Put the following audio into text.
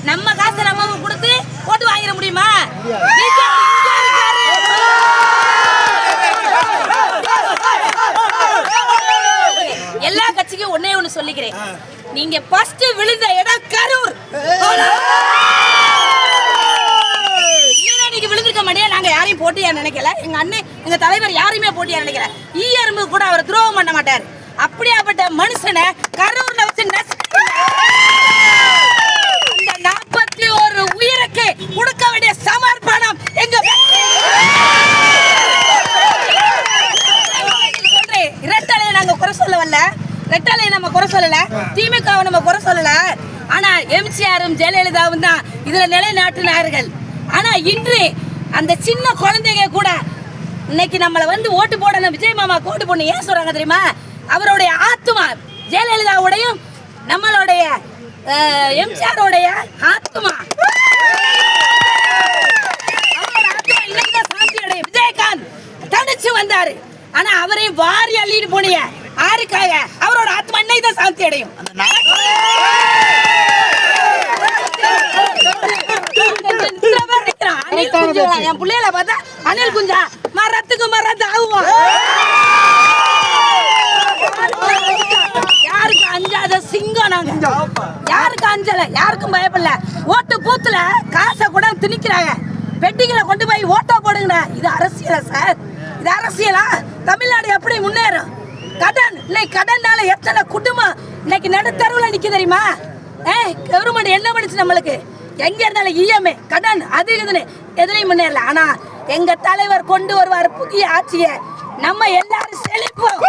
நம்ம காசை நம்ம கொடுத்து ஓட்டு வாங்கிட முடியுமா? எல்லா கட்சிக்கும் ஒன்னே ஒண்ணு சொல்லிக்கிறேன், நீங்க ஃபர்ஸ்ட் விழுந்த இடம் கரூர். நீங்க விழுந்திருக்க மாட்டியா? நாங்க யாரையும் போட்டியா நினைக்கல, எங்க அண்ணன் எங்க தலைவர் யாரையுமே போட்டியா நினைக்கல. ஈயரும்பு கூட அவர் துரோகம் பண்ண மாட்டார். அப்படியாப்பட்ட மனுஷனை கரூர்ல வச்சு அந்த 41 உயிருக்கு கொடுக்க வேண்டிய சமர்ப்பணம் எங்க இரட்டலையை நாங்க குறை சொல்ல வரல, ரெட்டலையை நம்ம குறை சொல்லல, திமுகவை நம்ம குறை சொல்லல. ஆனா எம்ஜிஆரும் ஜெயலலிதாவும் தான் இதுல நிலைநாட்டினார்கள். ஆனா இன்று அந்த சின்ன குழந்தைங்க கூட இன்னைக்கு நம்மளை வந்து ஓட்டு போடணும், விஜய் மாமா ஓட்டு போடணும் ஏன் சொல்றாங்க தெரியுமா? அவருடைய ஆத்மா, ஜெயலலிதாவுடையும் நம்மளுடைய எம்ஜிஆருடைய ஆத்மா, விஜயகாந்த் தனிச்சு வந்தாரு. ஆனா அவரையும் வாரி அள்ளிட்டு போனீங்க யாருக்காக? அவரோட ஆத்மா இன்னைக்கு தான் சாந்தி அடையும். என் பிள்ளைகளை பார்த்தா அணில் குஞ்சா மரத்துக்கு மரத்து ஆகுவான். யாருக்கு அஞ்சாத சிங்கம் நாங்க, யாருக்கு அஞ்சல, யாருக்கும் பயப்படல. ஓட்டு பூத்துல காசை கூட திணிக்கிறாங்க, பெட்டிகளை கொண்டு போய் ஓட்டா போடுங்க. இது அரசியலா சார்? இது அரசியலா? தமிழ்நாடு எப்படி முன்னேறும்? கடன், இன்னைக்கு கடனால எத்தனை குடும்பம் இன்னைக்கு நடுத்தருவுல நிக்க தெரியுமா? கவர்மெண்ட் என்ன பண்ணுச்சு நம்மளுக்கு? எங்க இருந்தாலும் இஎம்ஐ கடன் அது இதுன்னு எதுலையும் முன்னேறல. ஆனா எங்க தலைவர் கொண்டு வருவார் புதிய ஆட்சியை, நம்ம எல்லாரும் செழிப்போம்.